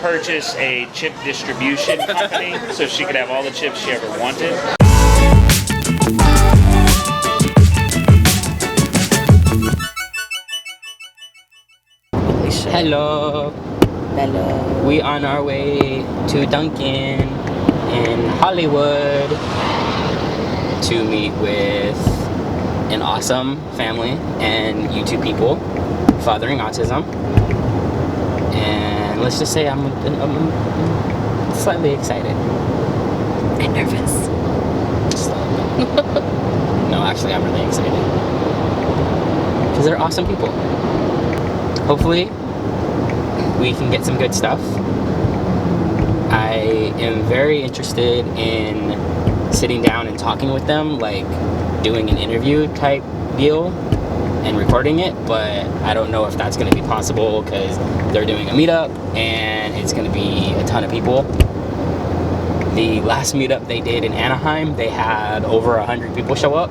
purchase a chip distribution company so she could have all the chips she ever wanted. Hello. Hello. We on our way to Dunkin' in Hollywood to meet with an awesome family and YouTube people, Fathering Autism. And let's just say I'm slightly excited. And nervous. No, actually I'm really excited. Because they're awesome people. Hopefully, we can get some good stuff. I am very interested in sitting down and talking with them, like doing an interview type deal and recording it, but I don't know if that's going to be possible because they're doing a meetup and it's going to be a ton of people. The last meetup they did in Anaheim, they had over 100 people show up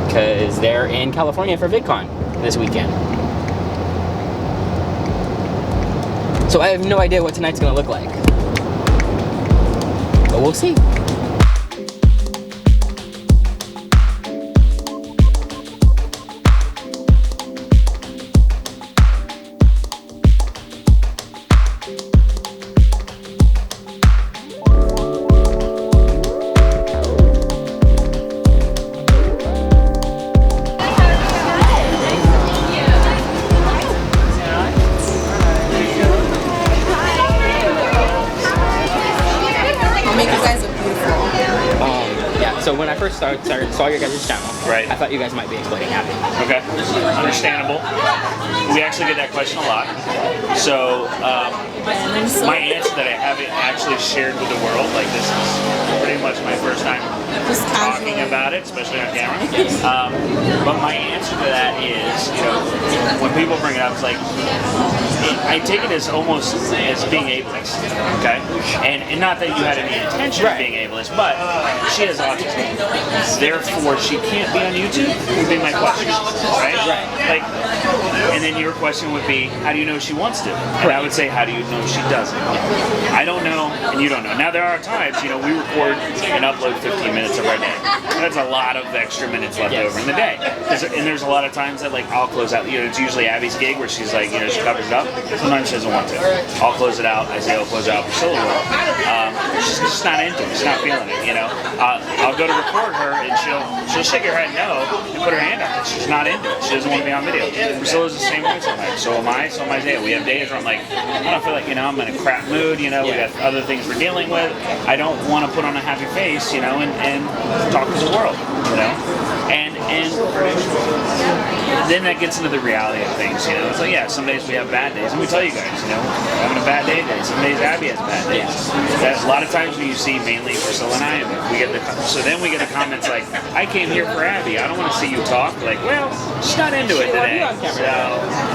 because they're in California for Vidcon this weekend. So I have no idea what tonight's gonna look like, but we'll see. So when I first saw your guys' channel, right, I thought you guys might be explaining Abby. Okay, understandable. We actually get that question a lot. So my answer that I haven't actually shared with the world, like this is pretty much my first time talking about it, especially on camera. But my answer to that is, you know, when people bring it up, it's like, I take it as almost as being ableist, okay? And not that you had any intention of being ableist, but she has autism. Therefore, she can't be on YouTube, would be my question, right? Like, and then your question would be, how do you know she wants to? And I would say, how do you know she doesn't? I don't know, and you don't know. Now, there are times, you know, we record and upload 15 minutes of our day. That's a lot of extra minutes left over in the day. And there's a lot of times that, like, I'll close out, you know, it's usually Abby's gig where she's like, you know, she covers it up. Sometimes she doesn't want to. I'll close it out. I say I'll close it out for Priscilla. She's just not into it. She's not feeling it, you know. I'll go to record her and she'll shake her head no and put her hand on it. She's not into it. She doesn't want to be on video. Priscilla's the same way sometimes. So am I. So am Isaiah. We have days where I'm like, I don't feel like, you know, I'm in a crap mood. You know, we got other things we're dealing with. I don't want to put on a happy face, you know, and talk to the world, you know. And then that gets into the reality of things, you know. It's like, yeah, some days we have bad days, and we tell you guys, you know, we're having a bad day today. Some days Abby has bad days. That's a lot of times when you see mainly Priscilla and I, so then we get the comments like, I came here for Abby. I don't want to see you talk. Like, well, she's not into it today. So,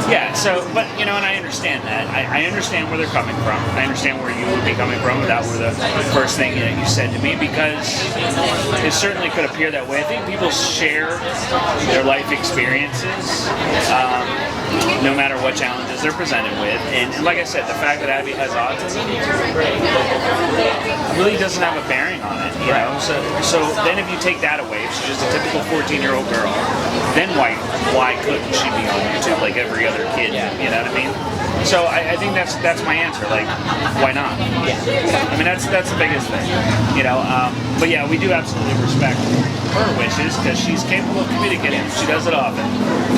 yeah. So, but you know, and I understand that. I understand where they're coming from. I understand where you would be coming from. That were the first thing that you said to me, because it certainly could appear that way. I think people share their life experiences, no matter what challenges they're presented with. And like I said, the fact that Abby has autism really doesn't have a bearing on it, you know. So then if you take that away, if she's just a typical 14-year-old girl, then why couldn't she be on YouTube like every other kid? You know what I mean? So I think that's my answer. Like, why not? I mean, that's the biggest thing, you know. But yeah, we do absolutely respect her wishes because she's capable of communicating. She does it often.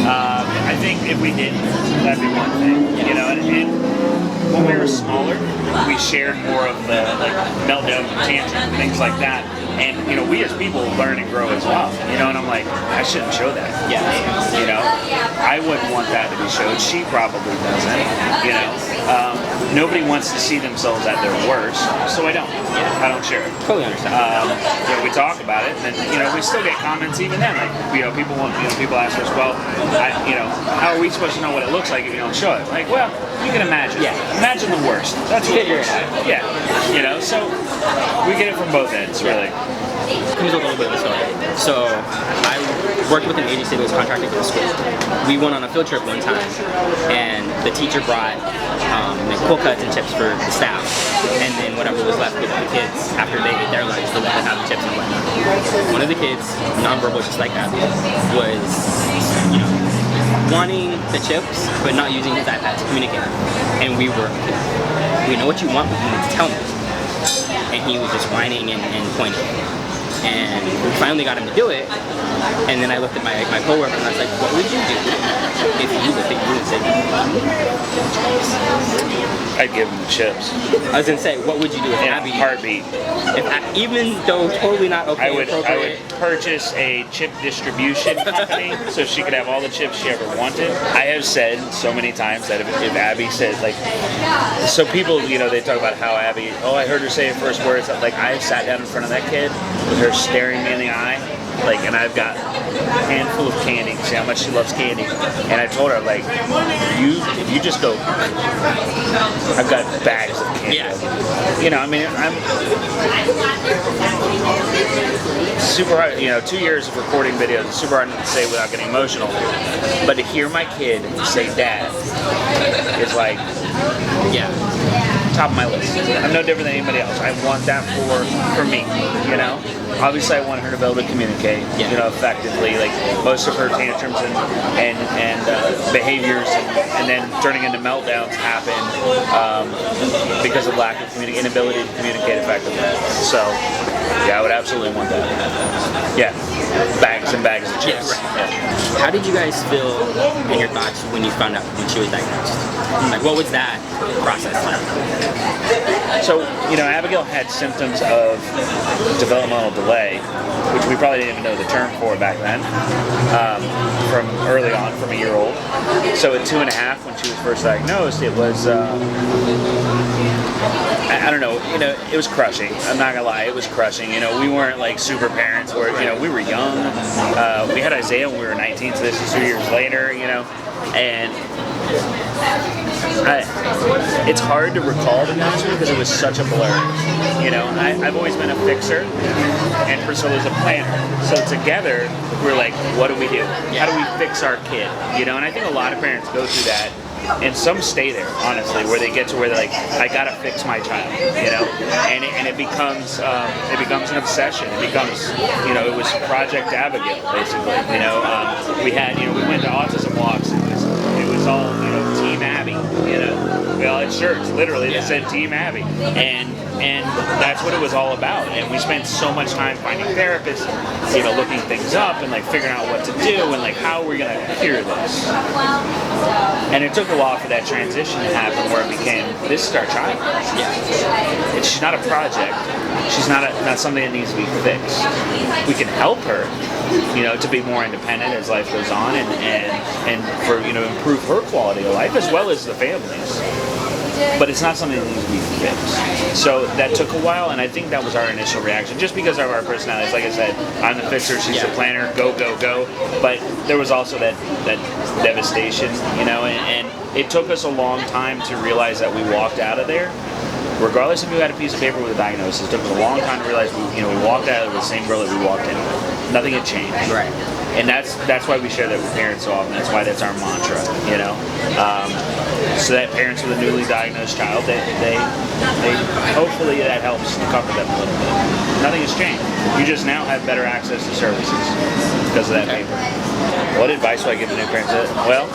I think if we didn't, that'd be one thing, you know. And when we were smaller, we shared more of the like meltdown, tantrum, things like that. And you know, we as people learn and grow as well. You know, and I'm like, I shouldn't show that. You know, I wouldn't want that to be showed. She probably doesn't. You know, nobody wants to see themselves at their worst, so I don't. I don't share it. Totally understand. You know, we talk about it, and you know, we still get comments even then. Like, you know, people ask us, well, you know, how are we supposed to know what it looks like if you don't show it? Like, well, you can imagine. Imagine the worst. That's what it looks like. You know, so we get it from both ends, really. Here's a little bit of the story. So I worked with an agency that was contracted to the school. We went on a field trip one time, and the teacher brought Nicole cuts and chips for the staff, and then whatever was left with the kids after they ate their lunch for them to have the chips and whatnot. One of the kids, nonverbal just like that, was, you know, wanting the chips but not using his iPad to communicate. And we know what you want, but you need to tell me. And he was just whining and pointing. And we finally got him to do it. And then I looked at my coworker and I was like, what would you do if you looked at you and said, I'd give him the chips. I was gonna say, what would you do if In Abby, a heartbeat. even though totally not okay, I would appropriate, purchase a chip distribution company so she could have all the chips she ever wanted. I have said so many times that if Abby said, like, so people, you know, they talk about how Abby, oh, I heard her say her first words. Like, I sat down in front of that kid with her staring me in the eye, like, and I've got a handful of candy. See how much she loves candy. And I told her, like, if you just go, I've got bags of candy. Yeah. You know, I mean, I'm super hard, you know, 2 years of recording videos, it's super hard to say without getting emotional. But to hear my kid say dad is like, yeah, top of my list. I'm no different than anybody else. I want that for me, you know? Obviously, I want her to be able to communicate, you know, effectively. Like, most of her tantrums and behaviors and then turning into meltdowns happen because of lack of inability to communicate effectively. So, yeah, I would absolutely want that. Yeah, bags and bags of chips. Yeah, right. Yeah. How did you guys feel and your thoughts when you found out when she was diagnosed? Like, what was that process like? So, you know, Abigail had symptoms of developmental delay, which we probably didn't even know the term for back then, from early on, from a year old. So at 2.5, when she was first diagnosed, it was, I don't know, you know, it was crushing. I'm not gonna lie, it was crushing. You know, we weren't like super parents where, you know, we were young. We had Isaiah when we were 19, so this is 2 years later, you know, and it's hard to recall, to be honest with you, because it was such a blur. You know, I've always been a fixer, and Priscilla's a planner. So together, we're like, what do we do? How do we fix our kid? You know, and I think a lot of parents go through that, and some stay there, honestly, where they get to where they're like, I gotta fix my child, you know, and it becomes an obsession. It becomes, you know, it was Project Abigail, basically. You know, we went to autism walks. It was all, you know, Team Abby, you know. We all had shirts, literally, that said Team Abby. And that's what it was all about. And we spent so much time finding therapists, you know, looking things up and like figuring out what to do and like how we're gonna cure this. And it took a while for that transition to happen where it became, this is our child. Yeah. She's not a project. She's not something that needs to be fixed. We can help her, you know, to be more independent as life goes on and for, you know, improve her quality of life as well as the family's. But it's not something that needs to be fixed. So that took a while, and I think that was our initial reaction, just because of our personalities. Like I said, I'm the fixer, she's the planner, go, go, go. But there was also that devastation, you know, and it took us a long time to realize that we walked out of there. Regardless if we had a piece of paper with a diagnosis, it took us a long time to realize we walked out of the same girl that we walked in with. Nothing had changed. Right. And that's why we share that with parents so often. That's why that's our mantra, you know. So that parents with a newly diagnosed child, they hopefully that helps comfort them a little bit. Nothing has changed. You just now have better access to services because of that paper. What advice do I give to new parents? Well,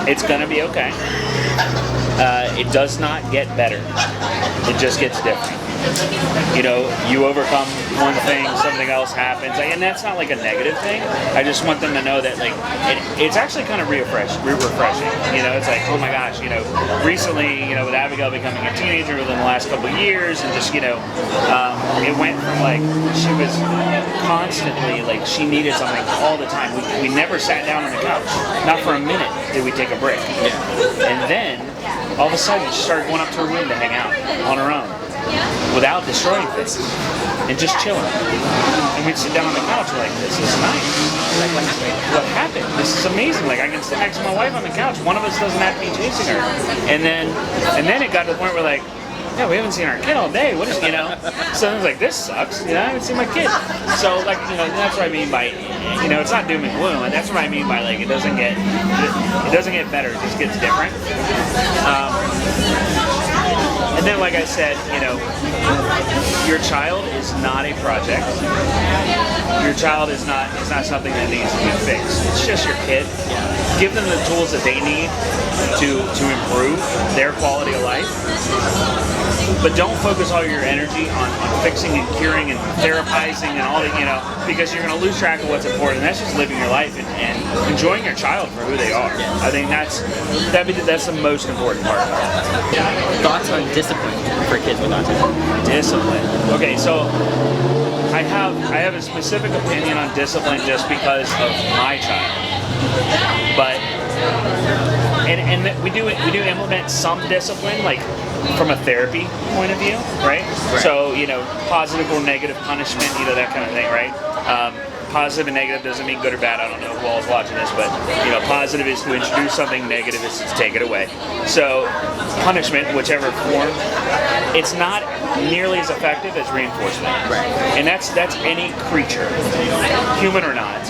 it's gonna be okay. It does not get better. It just gets different. You know, you overcome one thing, something else happens, and that's not like a negative thing. I just want them to know that, like, it's actually kind of refreshing. You know, it's like, oh my gosh, you know, recently, you know, with Abigail becoming a teenager within the last couple of years, and just, you know, it went from like she was constantly like she needed something all the time. We never sat down on the couch. Not for a minute did we take a break. Yeah. And then all of a sudden she started going up to her room to hang out on her own, without destroying things, and just chilling. And we'd sit down on the couch, we're like, this is nice. Like, what happened? This is amazing. Like, I can sit next to my wife on the couch. One of us doesn't have to be chasing her. And then it got to the point where, like, yeah, we haven't seen our kid all day. What is, you know? So I was like, this sucks. You know, I haven't seen my kid. So like, you know, that's what I mean by, you know, it's not doom and gloom, and that's what I mean by like it doesn't get better, it just gets different. And then, like I said, you know, your child is not a project. Your child is not something that needs to be fixed. It's just your kid. Give them the tools that they need to improve their quality of life. But don't focus all your energy on fixing and curing and therapizing and all that, you know, because you're going to lose track of what's important. And that's just living your life and enjoying your child for who they are. I think that's the most important part. Thoughts on discipline for kids with autism? Discipline. Okay, so I have a specific opinion on discipline just because of my child. But and we do implement some discipline, like from a therapy point of view, right? So, you know, positive or negative punishment, you know, that kind of thing, right? Positive and negative doesn't mean good or bad. I don't know who all is watching this, but, you know, positive is to introduce something, negative is to take it away. So punishment, whichever form, it's not nearly as effective as reinforcement. Right. And that's any creature, human or not.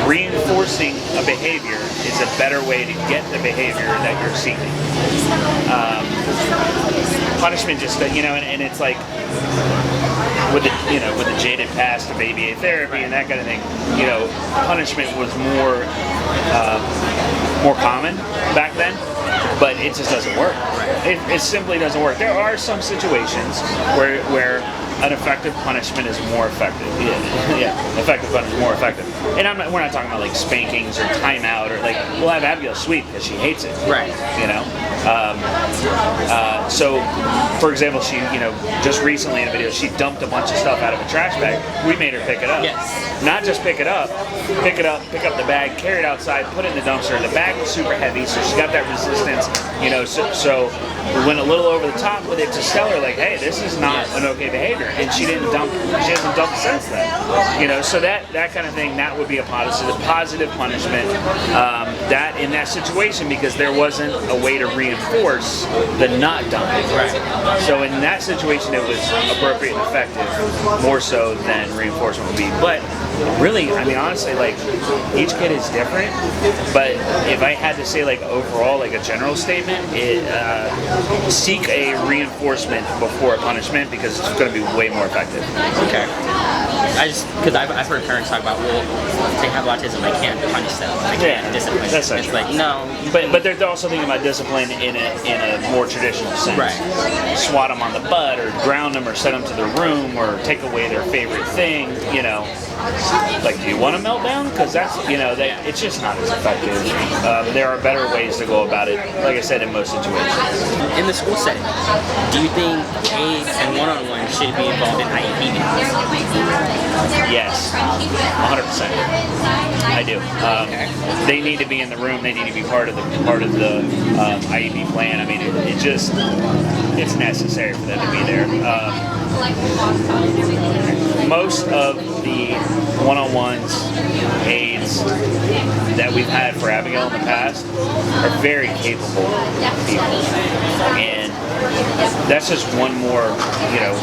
Reinforcing a behavior is a better way to get the behavior that you're seeking. Punishment just, you know, and it's like with the jaded past of ABA therapy and that kind of thing, you know, punishment was more common back then, but it just doesn't work. It simply doesn't work. There are some situations where an effective punishment is more effective. Effective punishment is more effective. And we're not talking about like spankings or timeout or like, we'll have Abigail sweep because she hates it. Right. You know? So, for example, she, you know, just recently in a video, she dumped a bunch of stuff out of a trash bag. We made her pick it up. Yes. Not just pick up the bag, carry it outside, put it in the dumpster. The bag was super heavy, so she got that resistance, you know, so we went a little over the top with it to tell her like, hey, this is not an okay behavior. And she hasn't dumped since then. You know, so that kind of thing, that would be a positive punishment. That in that situation, because there wasn't a way to reinforce the not dumping. Right. So in that situation, it was appropriate and effective, more so than reinforcement would be. But really, I mean, honestly, like each kid is different. But if I had to say like overall, like a general statement, seek a reinforcement before a punishment because it's going to be way more effective. Okay. Because I've heard parents talk about, well, they have autism, I can't punish them, I can't discipline them. It's like, no. But they're also thinking about discipline in a more traditional sense. Right. Swat them on the butt, or ground them, or send them to their room, or take away their favorite thing. You know, like, do you want a meltdown? Because that's, you know, it's just not as effective. There are better ways to go about it. Like I said, in most situations. In the school setting, do you think aides and one-on-one should be involved in IEP meetings? Yes, 100%. I do. They need to be in the room. They need to be part of the IEP plan. I mean, it's necessary for them to be there. Most of the one-on-ones, aides that we've had for Abigail in the past are very capable people, and that's just one more, you know,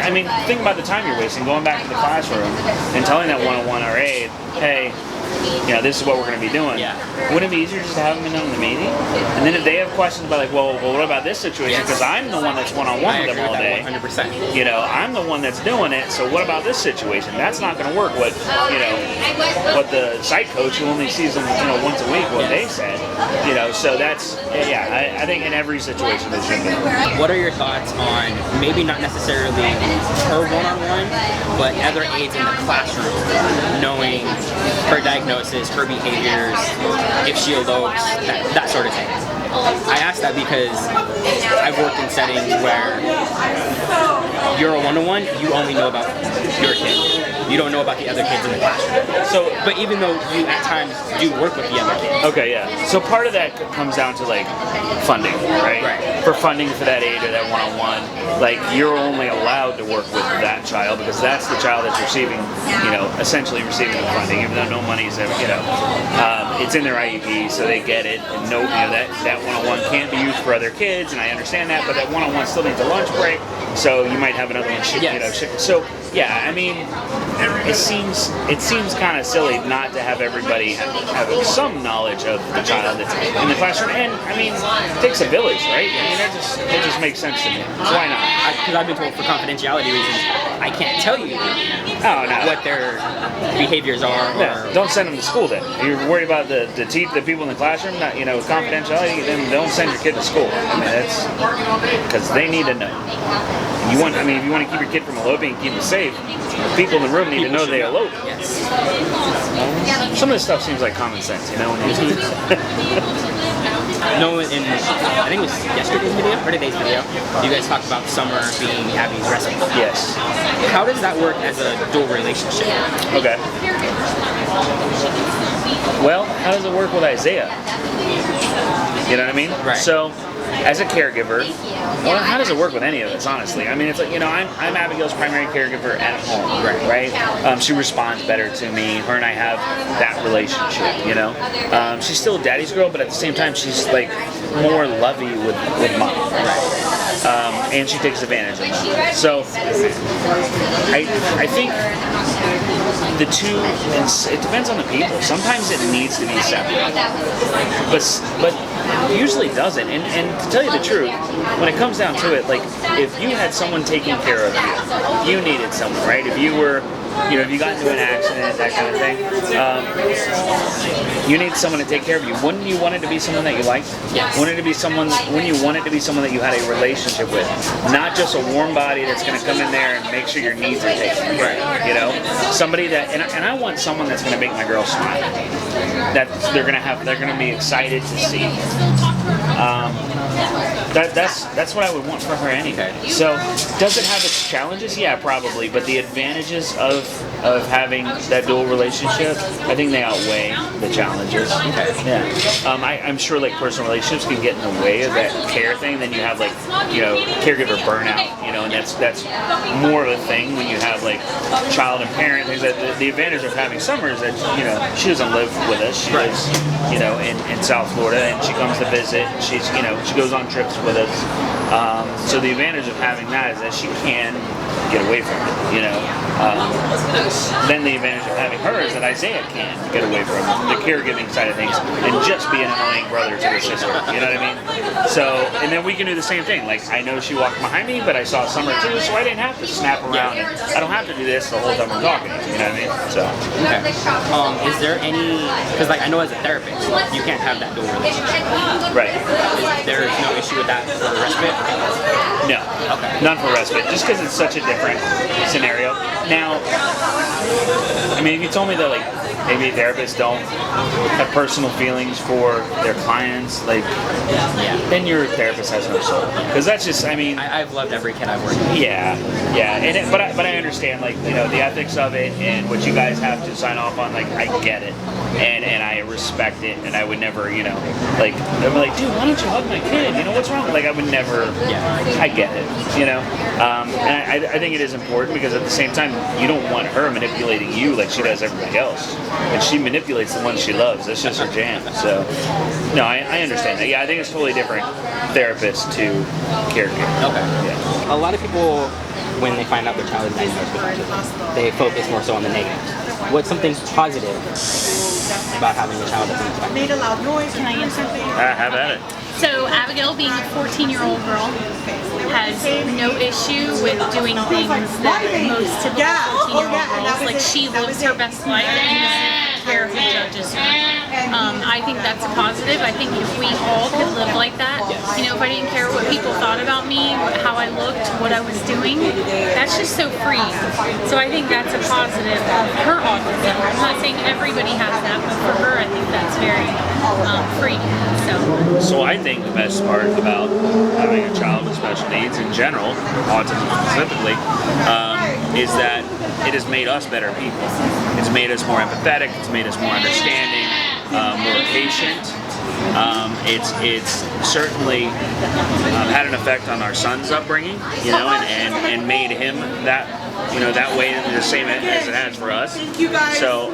I mean, think about the time you're wasting going back to the classroom and telling that one-on-one or aide, hey, you know, this is what we're going to be doing. Yeah. Wouldn't it be easier just to have them in on the meeting? And then if they have questions about like, well, what about this situation? Because I'm the one that's one-on-one with them all day. 100%. You know, I'm the one that's doing it. So what about this situation? That's not going to work. What the site coach who only sees them, you know, once a week, what they said. You know, so that's I think in every situation it should be. What are your thoughts on maybe not necessarily her one-on-one, but other aides in the classroom knowing her diagnosis, her behaviors, if she elopes, that sort of thing? I ask that because I've worked in settings where you're a one-to-one, you only know about your kid. You don't know about the other kids in the classroom. So, But even though you at times do work with the other kids. okay, yeah. So part of that comes down to like funding, right? Right. For funding for that aid or that one-on-one, like you're only allowed to work with that child because that's the child that's receiving, essentially receiving the funding, even though no money is ever, it's in their IEP, so they get it. And no, that one-on-one can't be used for other kids, and I understand that, but that one-on-one still needs a lunch break, so you might have another one. So yeah, I mean, it seems kind of silly not to have everybody have some knowledge of the child that's in the classroom, and I mean, it takes a village, right? I mean, that just makes sense to me. So why not? Because I've been told for confidentiality reasons, I can't tell you what their behaviors are. Yeah, don't send them to school then. You're worried about the people in the classroom, not confidentiality. Then don't send your kid to school. I mean, that's because they need to know. If you want to keep your kid from eloping and keep it safe, the people in the room need to know they elope. Yes. Some of this stuff seems like common sense, I think it was yesterday's video or today's video. You guys talked about Summer being Abby's respite. Yes. How does that work as a dual relationship? Okay. Well, how does it work with Isaiah? You know what I mean? Right. So, as a caregiver, well, how does it work with any of this, honestly? I mean, it's like, I'm Abigail's primary caregiver at home, right? She responds better to me. Her and I have that relationship, She's still a daddy's girl, but at the same time, she's like more lovey with mom, and she takes advantage of mom. So, I think the two, it depends on the people. Sometimes it needs to be separate, but usually doesn't. And to tell you the truth, when it comes down to it, like if you had someone taking care of you, you needed someone, right? If you were, if you got into an accident, that kind of thing, you need someone to take care of you. Wouldn't you want it to be someone that you liked? Yes. Wouldn't you want it to be someone that you had a relationship with, not just a warm body that's going to come in there and make sure your needs are taken care of. Somebody that, and I want someone that's going to make my girl smile. That they're going to be excited to see. That's what I would want for her anyway. So, does it have its challenges? Yeah, probably. But the advantages of having that dual relationship, I think they outweigh the challenges. Yeah. I'm sure like personal relationships can get in the way of that care thing. Then you have like caregiver burnout. And that's more of a thing when you have like child and parent things. That the advantage of having Summer is that she doesn't live with us. She lives in South Florida, and she comes to visit. She's she goes on trips with us. So the advantage of having that is that she can get away from it. Then the advantage of having her is that Isaiah can get away from the caregiving side of things and just be an annoying brother to her sister. You know what I mean? So, and then we can do the same thing. Like I know she walked behind me, but I saw Summer too, so I didn't have to snap around, and I don't have to do this the whole time I'm talking to you. You know what I mean? So. Okay. Is there any? Because like I know as a therapist, you can't have that dual relationship. Right. There's no issue with that for respite? No. Okay. None for respite, just because it's such a different scenario. Now, I mean, if you told me that like maybe therapists don't have personal feelings for their clients, like, then your therapist has no soul. Because that's just, I mean, I've loved every kid I've worked with. Yeah, and but I understand like the ethics of it and what you guys have to sign off on. Like I get it, and I respect it, and I would never like I'm like, dude, why don't you hug my kid? What's wrong? Like I would never. I get it, and I think it is important because at the same time you don't want her manipulating you like she does everybody else, and she manipulates the ones she loves. That's just her jam. So no, I understand that. Yeah, I think it's totally different. Therapist to caregiver. Okay. Yeah. A lot of people, when they find out their child is diagnosed with autism, they focus more so on the negatives. What's something positive about having a child that's autistic? Made a loud noise. Can I answer? Have at it. So Abigail, being a 14-year-old girl, has no issue with doing things that most typical 14-year-old girls, like she lives her best life and doesn't care who judges her. I think that's a positive. I think if we all could live like that, if I didn't care what people thought about me, how I looked, what I was doing, that's just so free. So I think that's a positive of her autism. I'm not saying everybody has that, but for her, I think that's very free. So I think the best part about having a child with special needs in general, autism specifically, is that it has made us better people. It's made us more empathetic. It's made us more understanding, more patient. It's certainly had an effect on our son's upbringing, you know, and made him that, you know, that way, the same as it has for us. Thank you guys so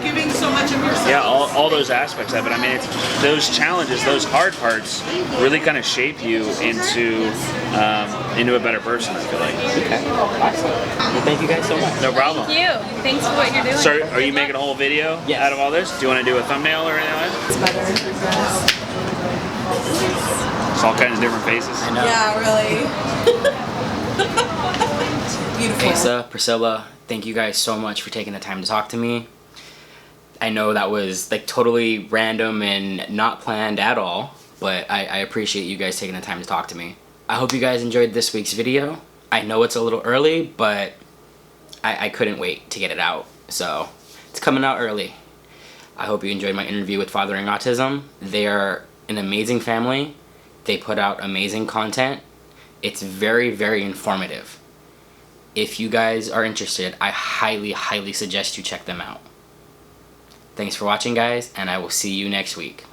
giving so much of yourself. yeah, all those aspects of it. I mean, it's those challenges, those hard parts really kind of shape you into a better person, I feel like. Okay, awesome. Well, thank you guys so much. No problem. Thank you. Thanks for what you're doing. So are you making a whole video Yes. out of all this? Do you want to do a thumbnail or anything like that? It's better in reverse. It's all kinds of different faces. I know. Yeah, really. Beautiful. Asa, Priscilla, thank you guys so much for taking the time to talk to me. I know that was like totally random and not planned at all, but I appreciate you guys taking the time to talk to me. I hope you guys enjoyed this week's video. I know it's a little early, but I couldn't wait to get it out, so it's coming out early. I hope you enjoyed my interview with Fathering Autism. They are an amazing family. They put out amazing content. It's very, very informative. If you guys are interested, I highly, highly suggest you check them out. Thanks for watching, guys, and I will see you next week.